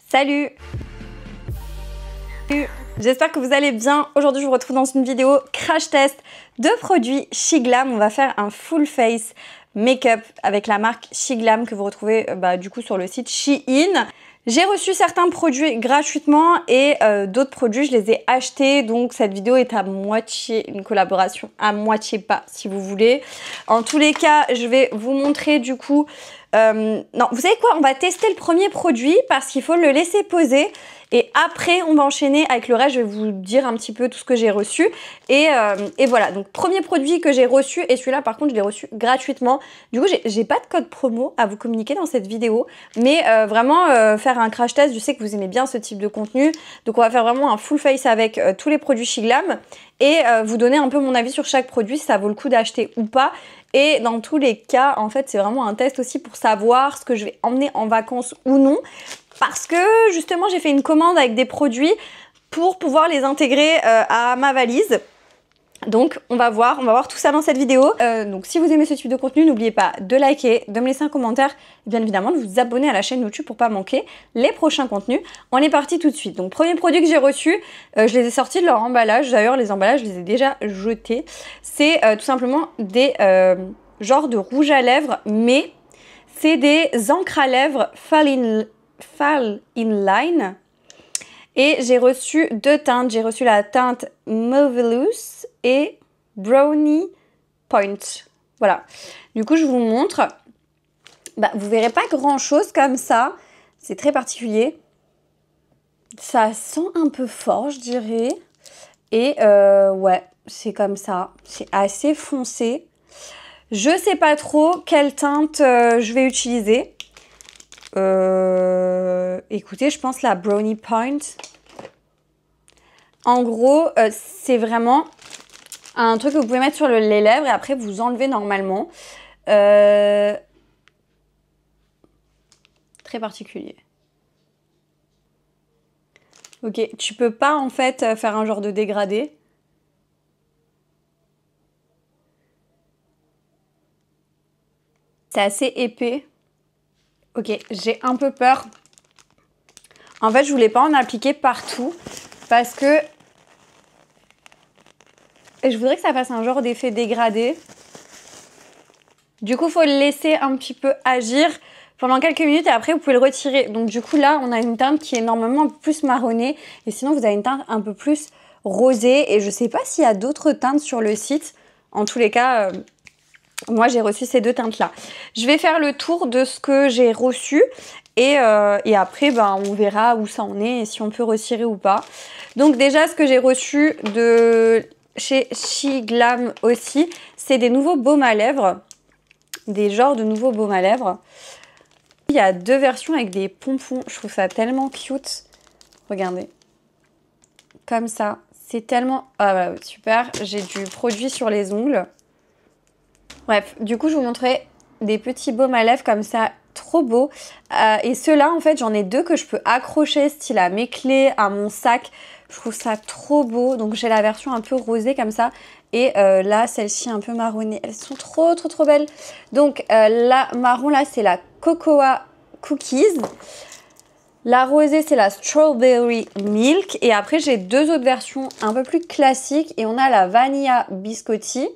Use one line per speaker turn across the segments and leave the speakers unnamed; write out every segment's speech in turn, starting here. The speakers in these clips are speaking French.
Salut! J'espère que vous allez bien. Aujourd'hui, je vous retrouve dans une vidéo crash test de produits SheGlam. On va faire un full face make-up avec la marque SheGlam que vous retrouvez du coup sur le site Shein. J'ai reçu certains produits gratuitement et d'autres produits, je les ai achetés. Donc, cette vidéo est à moitié une collaboration, à moitié pas, si vous voulez. En tous les cas, je vais vous montrer du coup... non, vous savez quoi? On va tester le premier produit parce qu'il faut le laisser poser. Et après, on va enchaîner avec le reste. Je vais vous dire un petit peu tout ce que j'ai reçu. Et voilà, donc premier produit que j'ai reçu. Et celui-là, par contre, je l'ai reçu gratuitement. Du coup, j'ai pas de code promo à vous communiquer dans cette vidéo. Mais vraiment, faire un crash test, je sais que vous aimez bien ce type de contenu. Donc, on va faire vraiment un full face avec tous les produits SheGlam. Et vous donner un peu mon avis sur chaque produit, si ça vaut le coup d'acheter ou pas. Et dans tous les cas, en fait, c'est vraiment un test aussi pour savoir ce que je vais emmener en vacances ou non. Parce que justement, j'ai fait une commande avec des produits pour pouvoir les intégrer à ma valise. Donc, on va voir tout ça dans cette vidéo. Donc, si vous aimez ce type de contenu, n'oubliez pas de liker, de me laisser un commentaire et bien évidemment de vous abonner à la chaîne YouTube pour pas manquer les prochains contenus. On est parti tout de suite. Donc, premier produit que j'ai reçu, je les ai sortis de leur emballage. D'ailleurs, les emballages, je les ai déjà jetés. C'est tout simplement des genres de rouge à lèvres, mais c'est des encres à lèvres Fall in Line. Et j'ai reçu deux teintes. J'ai reçu la teinte Marvelous et Brownie Point. Voilà. Du coup, je vous montre. Vous verrez pas grand chose comme ça. C'est très particulier. Ça sent un peu fort, je dirais. Et ouais, c'est comme ça. C'est assez foncé. Je sais pas trop quelle teinte je vais utiliser. Écoutez, je pense la Brownie Point. En gros, c'est vraiment un truc que vous pouvez mettre sur les lèvres et après vous enlevez normalement. Très particulier. Ok, tu peux pas en fait faire un genre de dégradé. C'est assez épais. Ok, j'ai un peu peur. En fait, je voulais pas en appliquer partout parce que je voudrais que ça fasse un genre d'effet dégradé. Du coup, il faut le laisser un petit peu agir pendant quelques minutes et après, vous pouvez le retirer. Donc, du coup, là, on a une teinte qui est normalement un peu plus marronnée et sinon, vous avez une teinte un peu plus rosée. Et je sais pas s'il y a d'autres teintes sur le site. En tous les cas... moi, j'ai reçu ces deux teintes-là. Je vais faire le tour de ce que j'ai reçu et après, on verra où ça en est et si on peut retirer ou pas. Donc déjà, ce que j'ai reçu de chez SheGlam aussi, c'est des nouveaux baumes à lèvres. Des genres de nouveaux baumes à lèvres. Il y a deux versions avec des pompons. Je trouve ça tellement cute. Regardez. Comme ça. C'est tellement... ah voilà, super. J'ai du produit sur les ongles. Bref, du coup, je vous montrerai des petits baumes à lèvres comme ça, trop beaux. Et ceux-là, en fait, j'en ai deux que je peux accrocher, style à mes clés, à mon sac. Je trouve ça trop beau. Donc, j'ai la version un peu rosée comme ça. Et là, celle-ci un peu marronnée. Elles sont trop, trop, trop belles. Donc, la marron, là, c'est la Cocoa Cookies. La rosée, c'est la Strawberry Milk. Et après, j'ai deux autres versions un peu plus classiques. Et on a la Vanilla Biscotti.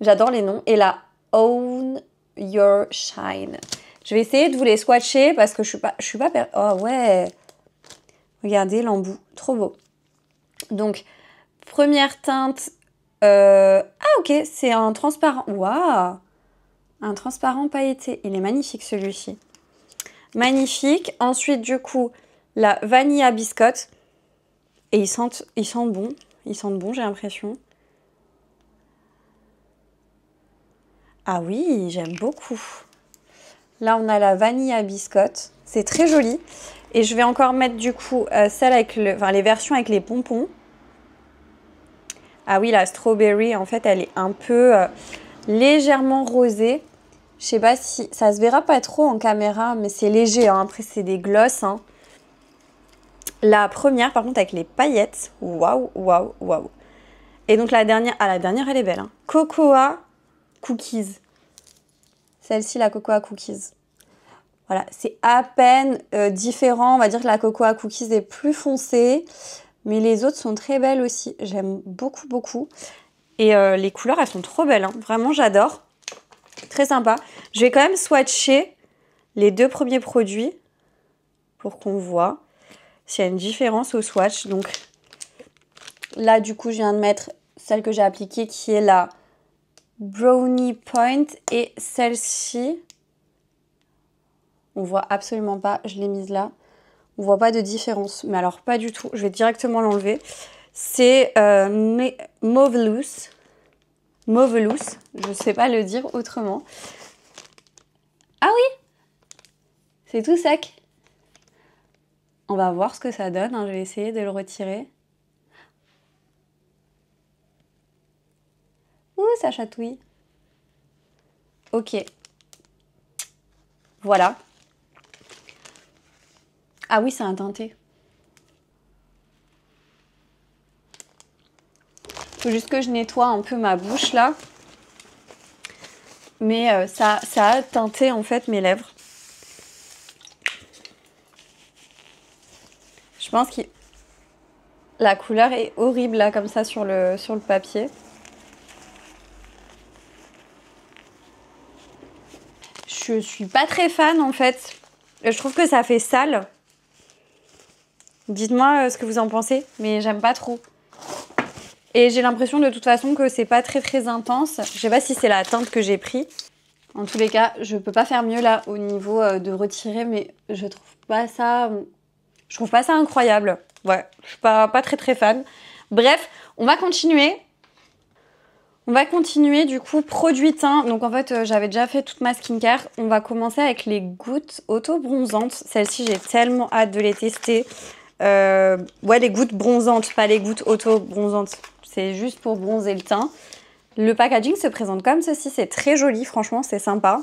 J'adore les noms. Et la Own Your Shine. Je vais essayer de vous les swatcher parce que je suis pas oh ouais. Regardez l'embout, trop beau. Donc première teinte. Ah ok, c'est un transparent. Waouh, un transparent pailleté. Il est magnifique celui-ci. Magnifique. Ensuite du coup la Vanilla Biscotte. Et ils sentent bon. Ils sentent bon, j'ai l'impression. Ah oui, j'aime beaucoup. Là, on a la Vanilla Biscotte. C'est très joli. Et je vais encore mettre du coup celle avec les versions avec les pompons. Ah oui, la Strawberry, en fait, elle est un peu légèrement rosée. Je sais pas si... ça se verra pas trop en caméra, mais c'est léger. Hein. Après, c'est des glosses. Hein. La première, par contre, avec les paillettes. Waouh, waouh, waouh. Et donc, la dernière... ah, la dernière, elle est belle. Hein. Cocoa Cookies. Celle-ci, la Cocoa Cookies. Voilà, c'est à peine différent. On va dire que la Cocoa Cookies est plus foncée. Mais les autres sont très belles aussi. J'aime beaucoup, beaucoup. Et les couleurs, elles sont trop belles. Hein. Vraiment, j'adore. Très sympa. Je vais quand même swatcher les 2 premiers produits pour qu'on voit s'il y a une différence au swatch. Donc là, du coup, je viens de mettre celle que j'ai appliquée qui est la Brownie Point. Et celle-ci, on voit absolument pas. Je l'ai mise là. On voit pas de différence. Mais alors, pas du tout. Je vais directement l'enlever. C'est Mauvelous. Mauvelous. Je sais pas le dire autrement. Ah oui! C'est tout sec. On va voir ce que ça donne. Hein. Je vais essayer de le retirer. Ouh, ça chatouille. Ok. Voilà. Ah oui, c'est un teinté. Faut juste que je nettoie un peu ma bouche là. Mais ça a teinté en fait mes lèvres. Je pense que la couleur est horrible là comme ça sur le papier. Je suis pas très fan en fait. Je trouve que ça fait sale. Dites-moi ce que vous en pensez, mais j'aime pas trop. Et j'ai l'impression de toute façon que c'est pas très intense. Je sais pas si c'est la teinte que j'ai pris. En tous les cas, je peux pas faire mieux là au niveau de retirer, mais je trouve pas ça incroyable. Ouais, je suis pas très fan. Bref, on va continuer. On va continuer du coup, produit teint. Donc en fait, j'avais déjà fait toute ma skincare. On va commencer avec les gouttes auto-bronzantes. Celles-ci, j'ai tellement hâte de les tester. Ouais, les gouttes bronzantes, pas les gouttes auto-bronzantes. C'est juste pour bronzer le teint. Le packaging se présente comme ceci. C'est très joli, franchement, c'est sympa.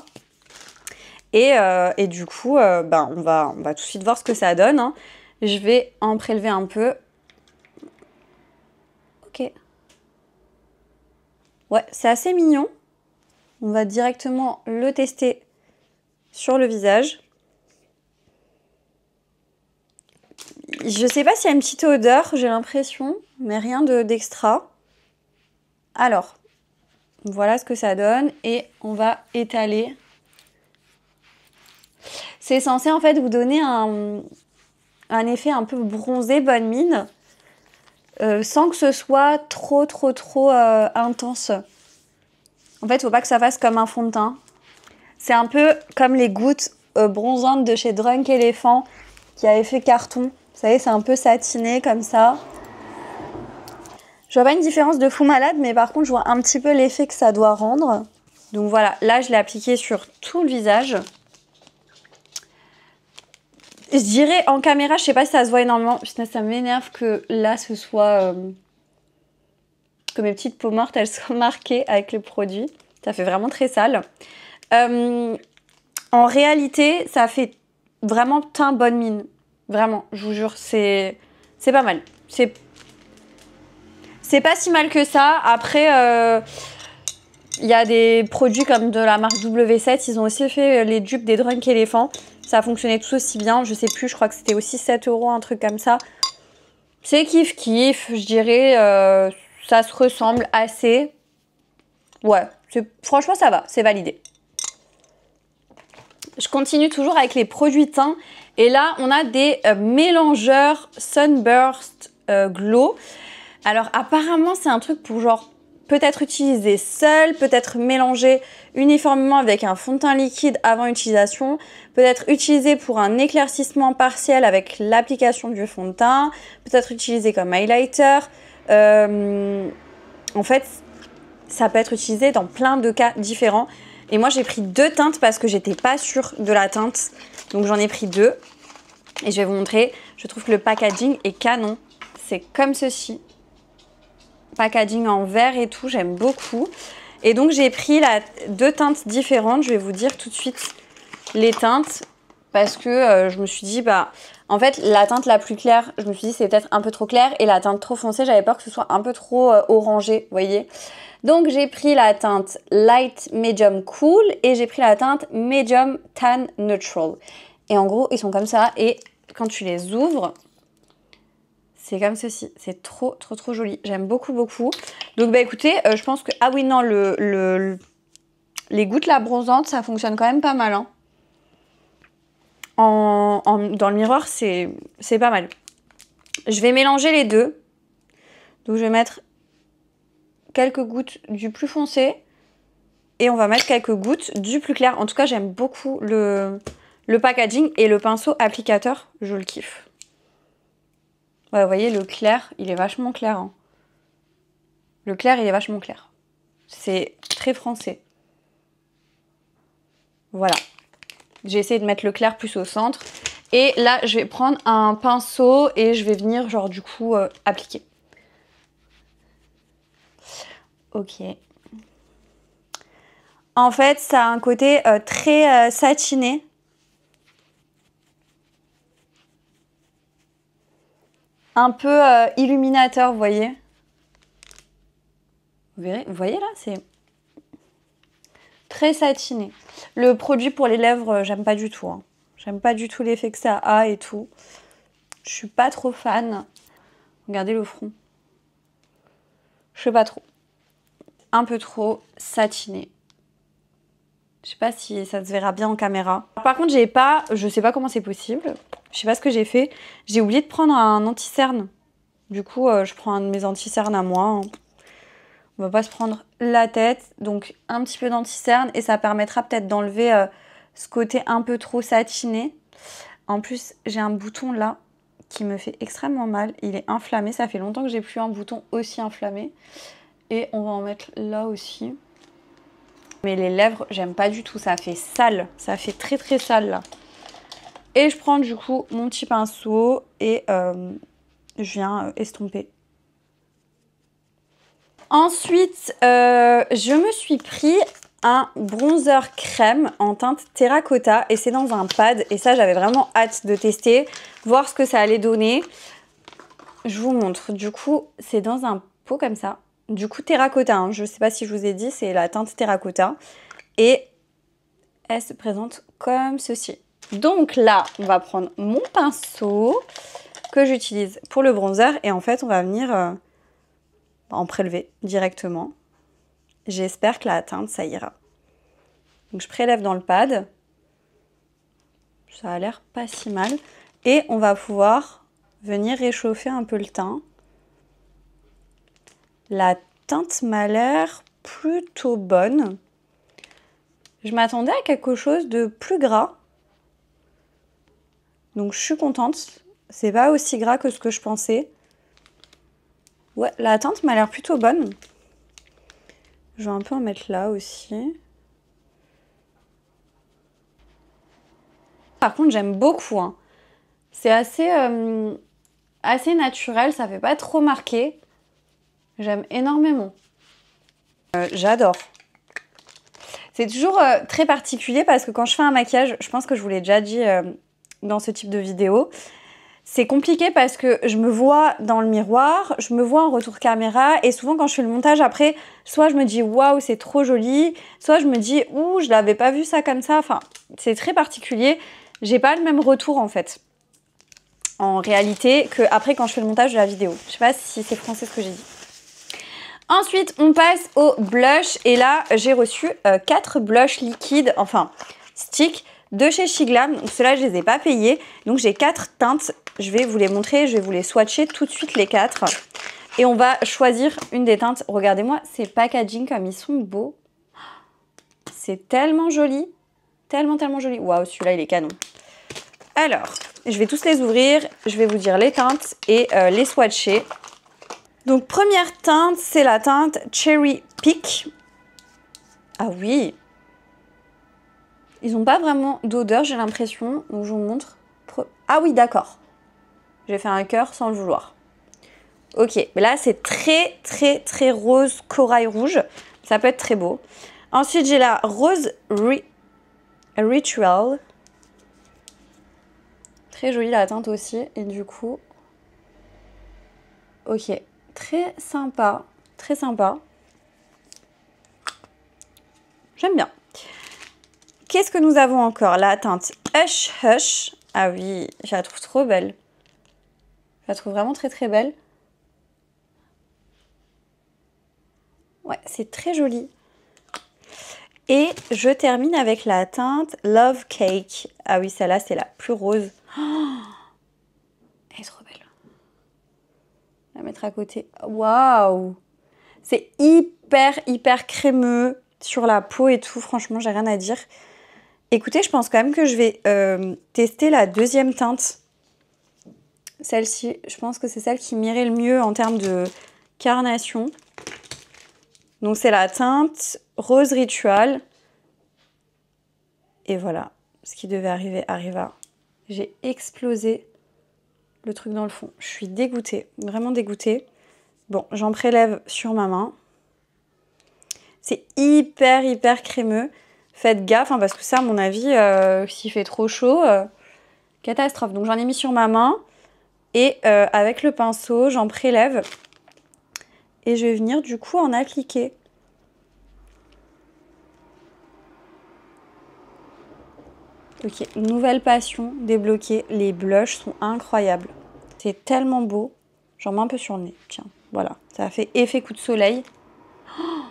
Et du coup, ben, on va tout de suite voir ce que ça donne. Hein. Je vais en prélever un peu. Ok. Ouais, c'est assez mignon. On va directement le tester sur le visage. Je sais pas s'il y a une petite odeur, j'ai l'impression, mais rien d'extra. Alors, voilà ce que ça donne et on va étaler. C'est censé en fait vous donner un effet un peu bronzé, bonne mine. Sans que ce soit trop intense. En fait, il ne faut pas que ça fasse comme un fond de teint. C'est un peu comme les gouttes bronzantes de chez Drunk Elephant qui avaient fait carton. Vous savez, c'est un peu satiné comme ça. Je vois pas une différence de fou malade, mais par contre, je vois un petit peu l'effet que ça doit rendre. Donc voilà, là, je l'ai appliqué sur tout le visage. Je dirais en caméra, je sais pas si ça se voit énormément. Putain, ça m'énerve que là, ce soit... que mes petites peaux mortes, elles soient marquées avec le produit. Ça fait vraiment très sale. En réalité, ça fait vraiment teint bonne mine. Vraiment, je vous jure, c'est pas mal. C'est pas si mal que ça. Après, il y a des produits comme de la marque W7. Ils ont aussi fait les dupes des Drunk Elephant. Ça a fonctionné tout aussi bien. Je sais plus, je crois que c'était aussi 7 €, un truc comme ça. C'est kiff, je dirais. Ça se ressemble assez. Ouais, franchement, ça va. C'est validé. Je continue toujours avec les produits teints. Et là, on a des mélangeurs Sunburst Glow. Alors, apparemment, c'est un truc pour genre peut-être utiliser seul, peut-être mélanger uniformément avec un fond de teint liquide avant utilisation, peut-être utilisé pour un éclaircissement partiel avec l'application du fond de teint, peut-être utilisé comme highlighter. En fait, ça peut être utilisé dans plein de cas différents. Et moi, j'ai pris 2 teintes parce que j'étais pas sûre de la teinte. Donc, j'en ai pris 2. Et je vais vous montrer. Je trouve que le packaging est canon. C'est comme ceci. Packaging en verre et tout, j'aime beaucoup. Et donc, j'ai pris 2 teintes différentes. Je vais vous dire tout de suite les teintes. Parce que je me suis dit, bah, En fait, la teinte la plus claire, je me suis dit c'est peut-être un peu trop clair. Et la teinte trop foncée, j'avais peur que ce soit un peu trop orangé, vous voyez. Donc j'ai pris la teinte Light Medium Cool et j'ai pris la teinte Medium Tan Neutral. Et en gros, ils sont comme ça. Et quand tu les ouvres, c'est comme ceci. C'est trop joli. J'aime beaucoup. Donc bah écoutez, je pense que... Ah oui, non, les gouttes là bronzantes, ça fonctionne quand même pas mal. Hein. Dans le miroir, c'est pas mal. Je vais mélanger les deux. Donc je vais mettre quelques gouttes du plus foncé et on va mettre quelques gouttes du plus clair. En tout cas, j'aime beaucoup le packaging et le pinceau applicateur, je le kiffe. Ouais, vous voyez, le clair, il est vachement clair. Hein. Le clair, il est vachement clair. C'est très français. Voilà. J'ai essayé de mettre le clair plus au centre. Et là, je vais prendre un pinceau et je vais venir, genre, du coup, appliquer. Ok. En fait, ça a un côté très satiné. Un peu illuminateur, vous voyez. Vous voyez là, c'est très satiné. Le produit pour les lèvres, j'aime pas du tout. Hein. J'aime pas du tout l'effet que ça a et tout. Je suis pas trop fan. Regardez le front. Je sais pas trop. Un peu trop satiné. Je sais pas si ça se verra bien en caméra. Par contre, je sais pas comment c'est possible. Je sais pas ce que j'ai fait. J'ai oublié de prendre un anti-cerne. Du coup, je prends un de mes anti-cernes à moi. Hein. On va pas se prendre la tête. Donc, un petit peu d'anti-cerne et ça permettra peut-être d'enlever ce côté un peu trop satiné. En plus, j'ai un bouton là qui me fait extrêmement mal. Il est inflammé. Ça fait longtemps que j'ai plus un bouton aussi inflammé. Et on va en mettre là aussi. Mais les lèvres, j'aime pas du tout. Ça fait sale. Ça fait très sale là. Et je prends du coup mon petit pinceau et je viens estomper. Ensuite, je me suis pris un bronzer crème en teinte terracotta et c'est dans un pad. Et ça, j'avais vraiment hâte de tester, voir ce que ça allait donner. Je vous montre. Du coup, c'est dans un pot comme ça. Du coup, terracotta. Hein. Je ne sais pas si je vous ai dit, c'est la teinte terracotta. Et elle se présente comme ceci. Donc là, on va prendre mon pinceau que j'utilise pour le bronzer. Et en fait, on va venir en prélever directement. J'espère que la teinte, ça ira. Donc je prélève dans le pad. Ça a l'air pas si mal. Et on va pouvoir venir réchauffer un peu le teint. La teinte m'a l'air plutôt bonne. Je m'attendais à quelque chose de plus gras. Donc je suis contente. C'est pas aussi gras que ce que je pensais. Ouais, la teinte m'a l'air plutôt bonne. Je vais un peu en mettre là aussi. Par contre, j'aime beaucoup. Hein. C'est assez naturel, ça fait pas trop marqué. J'aime énormément. J'adore. C'est toujours très particulier parce que quand je fais un maquillage, je pense que je vous l'ai déjà dit dans ce type de vidéo, c'est compliqué parce que je me vois dans le miroir, je me vois en retour caméra et souvent quand je fais le montage après, soit je me dis waouh c'est trop joli, soit je me dis ouh je l'avais pas vu ça comme ça, enfin c'est très particulier, j'ai pas le même retour en fait en réalité que après quand je fais le montage de la vidéo. Je sais pas si c'est français ce que j'ai dit. Ensuite on passe au blush et là j'ai reçu 4 blushs liquides, enfin sticks de chez Shiglam, donc ceux-là je les ai pas payés, donc j'ai 4 teintes, je vais vous les montrer, je vais vous les swatcher tout de suite les 4 et on va choisir une des teintes. Regardez-moi ces packaging comme ils sont beaux, c'est tellement joli, tellement joli, waouh celui-là il est canon. Alors je vais tous les ouvrir, je vais vous dire les teintes et les swatcher. Donc première teinte c'est la teinte Cherry Peak. Ah oui, ils n'ont pas vraiment d'odeur, j'ai l'impression. Donc je vous montre. Ah oui, d'accord. J'ai fait un cœur sans le vouloir. Ok, mais là c'est très rose corail rouge. Ça peut être très beau. Ensuite j'ai la rose Ritual. Très jolie la teinte aussi. Et du coup... Ok, très sympa. Très sympa. J'aime bien. Qu'est-ce que nous avons encore? La teinte Hush Hush. Ah oui, je la trouve trop belle. Je la trouve vraiment très très belle. Ouais, c'est très joli. Et je termine avec la teinte Love Cake. Ah oui, celle-là, c'est la plus rose. Oh, elle est trop belle. Je vais la mettre à côté. Waouh! C'est hyper crémeux sur la peau et tout. Franchement, j'ai rien à dire. Écoutez, je pense quand même que je vais tester la deuxième teinte. Celle-ci, je pense que c'est celle qui m'irait le mieux en termes de carnation. Donc, c'est la teinte Rose Ritual. Et voilà, ce qui devait arriver arriva. J'ai explosé le truc dans le fond. Je suis dégoûtée, vraiment dégoûtée. Bon, j'en prélève sur ma main. C'est hyper crémeux. Faites gaffe, hein, parce que ça, à mon avis, s'il fait trop chaud, catastrophe. Donc j'en ai mis sur ma main. Et avec le pinceau, j'en prélève. Et je vais venir du coup en appliquer. Ok, nouvelle passion débloquée. Les blushs sont incroyables. C'est tellement beau. J'en mets un peu sur le nez. Tiens, voilà. Ça a fait effet coup de soleil. Oh,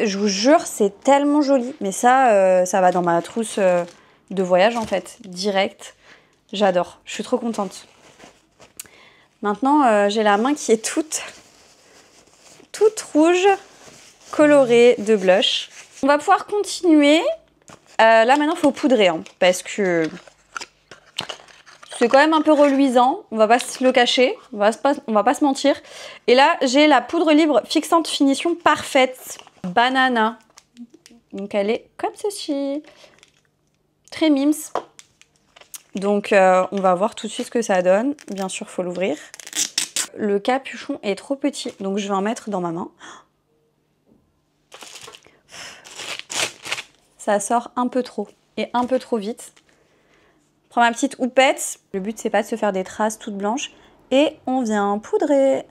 je vous jure, c'est tellement joli. Mais ça, ça va dans ma trousse de voyage en fait. Direct. J'adore. Je suis trop contente. Maintenant, j'ai la main qui est toute rouge, colorée de blush. On va pouvoir continuer. Là, maintenant, il faut poudrer. Hein, parce que c'est quand même un peu reluisant. On va pas se le cacher. On va pas se mentir. Et là, j'ai la poudre libre fixante finition parfaite. Banana. Donc, elle est comme ceci. Très mims. Donc, on va voir tout de suite ce que ça donne. Bien sûr, il faut l'ouvrir. Le capuchon est trop petit. Donc, je vais en mettre dans ma main. Ça sort un peu trop. Et un peu trop vite. Je prends ma petite houppette. Le but, c'est pas de se faire des traces toutes blanches. Et on vient poudrer.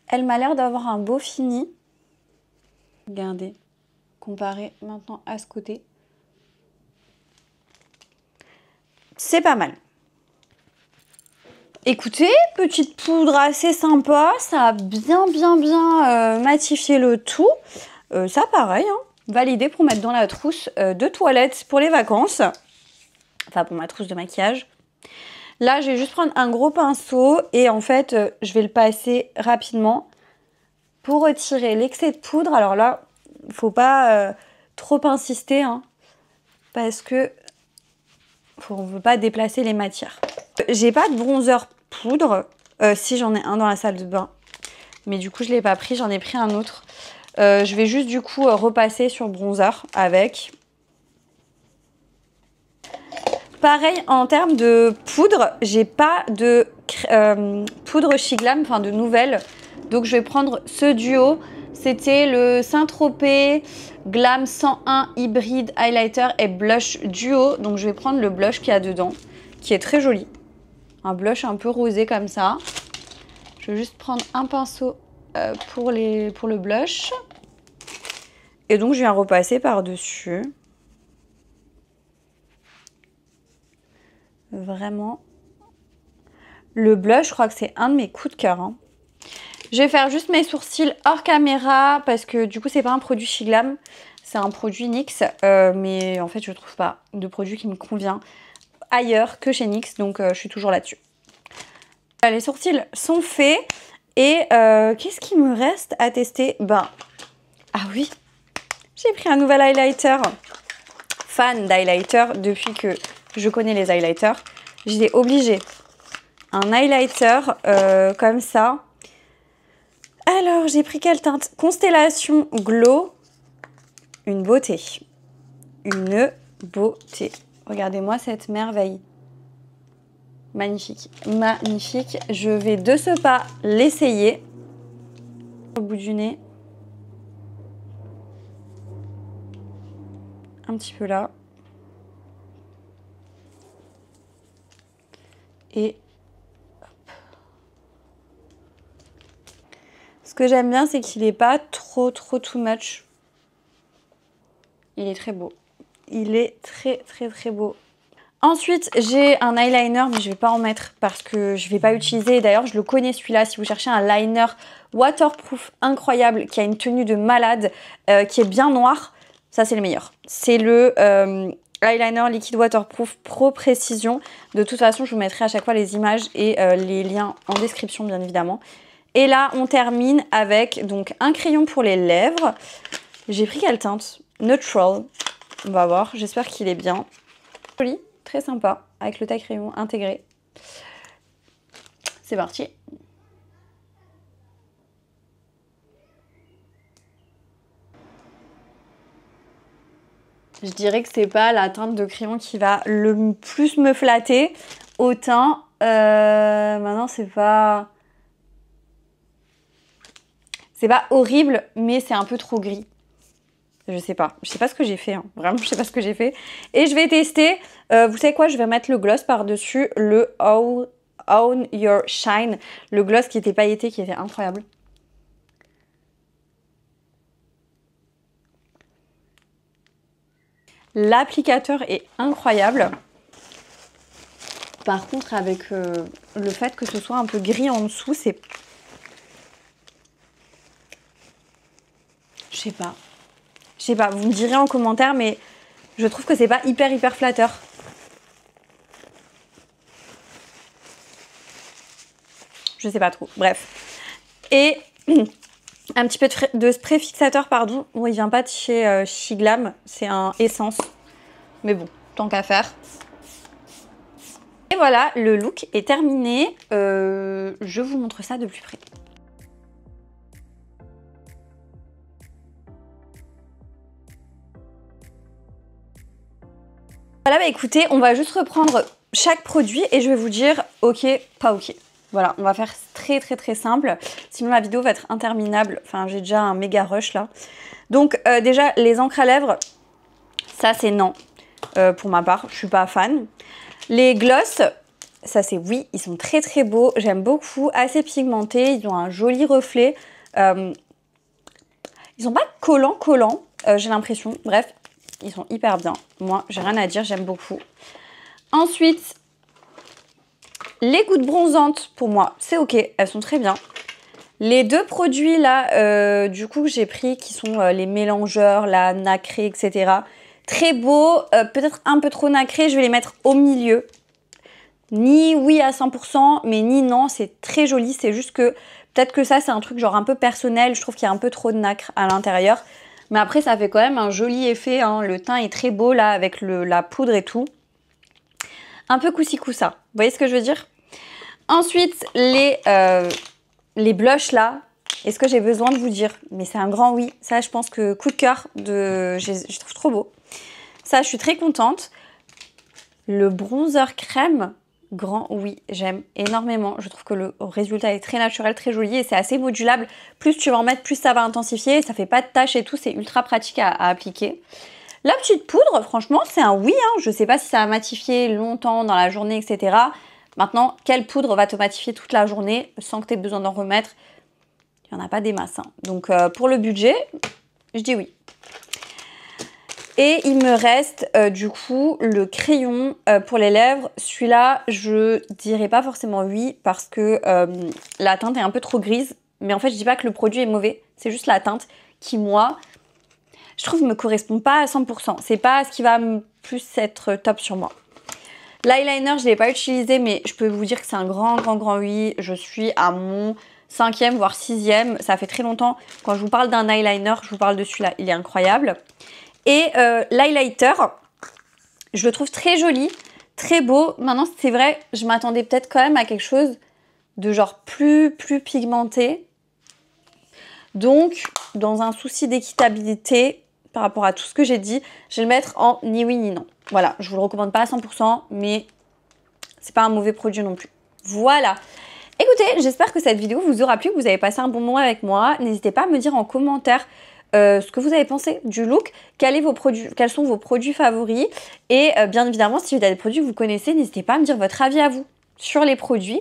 Elle m'a l'air d'avoir un beau fini. Regardez. Comparé maintenant à ce côté. C'est pas mal. Écoutez, petite poudre assez sympa. Ça a bien matifié le tout. Ça, pareil, hein. Validé pour mettre dans la trousse de toilette pour les vacances. Enfin, pour ma trousse de maquillage. Là, je vais juste prendre un gros pinceau et en fait, je vais le passer rapidement pour retirer l'excès de poudre. Alors là, il ne faut pas trop insister, hein, parce que on ne veut pas déplacer les matières. J'ai pas de bronzer poudre. Si, j'en ai un dans la salle de bain. Mais du coup, je ne l'ai pas pris, j'en ai pris un autre. Je vais juste du coup repasser sur bronzer avec. Pareil, en termes de poudre, j'ai pas de poudre Shiglam, enfin de nouvelle. Donc je vais prendre ce duo. C'était le Saint-Tropez Glam 101 Hybride Highlighter et Blush Duo. Donc je vais prendre le blush qu'il y a dedans, qui est très joli. Un blush un peu rosé comme ça. Je vais juste prendre un pinceau pour le blush. Et donc je viens repasser par-dessus. Vraiment. Le blush, je crois que c'est un de mes coups de cœur. Hein. Je vais faire juste mes sourcils hors caméra parce que du coup, c'est pas un produit Shiglam. C'est un produit NYX. Mais en fait, je trouve pas de produit qui me convient ailleurs que chez NYX. Donc, je suis toujours là-dessus. Les sourcils sont faits. Et qu'est-ce qu'il me reste à tester? Ben, ah oui, j'ai pris un nouvel highlighter. Fan d'highlighter depuis que je connais les highlighters. J'étais obligée. Un highlighter comme ça. Alors, j'ai pris quelle teinte? Constellation Glow. Une beauté. Une beauté. Regardez-moi cette merveille. Magnifique. Magnifique. Je vais de ce pas l'essayer. Au bout du nez. Un petit peu là. Et ce que j'aime bien, c'est qu'il n'est pas trop too much. Il est très beau. Il est très beau. Ensuite, j'ai un eyeliner, mais je ne vais pas en mettre parce que je ne vais pas utiliser. D'ailleurs, je le connais celui-là. Si vous cherchez un liner waterproof incroyable, qui a une tenue de malade, qui est bien noir, ça c'est le meilleur. C'est le eyeliner liquide waterproof Pro Précision. De toute façon, je vous mettrai à chaque fois les images et les liens en description, bien évidemment. Et là, on termine avec donc un crayon pour les lèvres. J'ai pris quelle teinte? Neutral. On va voir. J'espère qu'il est bien. Joli. Très sympa, avec le taille-crayon intégré. C'est parti. Je dirais que c'est pas la teinte de crayon qui va le plus me flatter au teint. Maintenant, c'est pas horrible, mais c'est un peu trop gris. Je sais pas ce que j'ai fait, hein. Vraiment je sais pas ce que j'ai fait. Et je vais tester, vous savez quoi, je vais mettre le gloss par-dessus, le Own Your Shine, le gloss qui était pailleté, qui était incroyable. L'applicateur est incroyable. Par contre, avec le fait que ce soit un peu gris en dessous, c'est... Je sais pas, vous me direz en commentaire, mais je trouve que c'est pas hyper flatteur. Je sais pas trop, bref. Et un petit peu de spray fixateur, pardon. Bon, il vient pas de chez Shiglam, c'est un Essence. Mais bon, tant qu'à faire. Et voilà, le look est terminé. Je vous montre ça de plus près. Voilà, bah écoutez, on va juste reprendre chaque produit et je vais vous dire ok, pas ok. Voilà, on va faire très simple. Sinon la vidéo va être interminable. Enfin, j'ai déjà un méga rush là. Donc déjà, les encres à lèvres, ça c'est non. Pour ma part, je suis pas fan. Les gloss, ça c'est oui, ils sont très beaux. J'aime beaucoup, assez pigmentés. Ils ont un joli reflet. Ils sont pas collants, j'ai l'impression. Bref. Ils sont hyper bien. Moi, j'ai rien à dire, j'aime beaucoup. Ensuite, les gouttes bronzantes, pour moi, c'est ok. Elles sont très bien. Les deux produits là, du coup, que j'ai pris, qui sont les mélangeurs, la nacrée, etc. Très beau, peut-être un peu trop nacré. Je vais les mettre au milieu. Ni oui à 100%, mais ni non. C'est très joli. C'est juste que peut-être que ça, c'est un truc genre un peu personnel. Je trouve qu'il y a un peu trop de nacre à l'intérieur. Mais après, ça fait quand même un joli effet, hein. Le teint est très beau là, avec la poudre et tout. Un peu coussi-coussa. Vous voyez ce que je veux dire? Ensuite, les blushs là. Est-ce que j'ai besoin de vous dire? Mais c'est un grand oui. Ça, je pense que coup de cœur. Je trouve trop beau. Ça, je suis très contente. Le bronzer crème, grand oui, j'aime énormément. Je trouve que le résultat est très naturel, très joli et c'est assez modulable. Plus tu vas en mettre, plus ça va intensifier. Ça fait pas de taches et tout, c'est ultra pratique à appliquer. La petite poudre, franchement, c'est un oui. Hein. Je sais pas si ça va matifier longtemps dans la journée, etc. Maintenant, quelle poudre va te matifier toute la journée sans que tu aies besoin d'en remettre? Il n'y en a pas des masses. Hein. Donc, pour le budget, je dis oui. Et il me reste du coup le crayon pour les lèvres. Celui-là, je dirais pas forcément oui parce que la teinte est un peu trop grise. Mais en fait, je dis pas que le produit est mauvais. C'est juste la teinte qui, moi, je trouve me correspond pas à 100%. C'est pas ce qui va plus être top sur moi. L'eyeliner, je l'ai pas utilisé, mais je peux vous dire que c'est un grand oui. Je suis à mon 5e, voire 6e. Ça fait très longtemps. Quand je vous parle d'un eyeliner, je vous parle de celui-là. Il est incroyable. Et l'highlighter, je le trouve très joli, très beau. Maintenant, c'est vrai, je m'attendais peut-être quand même à quelque chose de genre plus pigmenté. Donc, dans un souci d'équitabilité par rapport à tout ce que j'ai dit, je vais le mettre en ni oui ni non. Voilà, je vous le recommande pas à 100%, mais c'est pas un mauvais produit non plus. Voilà. Écoutez, j'espère que cette vidéo vous aura plu, que vous avez passé un bon moment avec moi. N'hésitez pas à me dire en commentaire ce que vous avez pensé du look, quels sont vos produits favoris et bien évidemment si vous avez des produits que vous connaissez, n'hésitez pas à me dire votre avis à vous. sur les produits.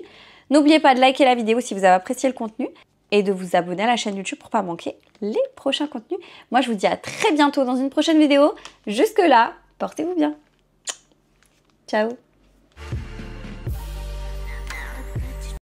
N'oubliez pas de liker la vidéo si vous avez apprécié le contenu et de vous abonner à la chaîne YouTube pour ne pas manquer les prochains contenus. Moi, je vous dis à très bientôt dans une prochaine vidéo. Jusque là, portez-vous bien. Ciao.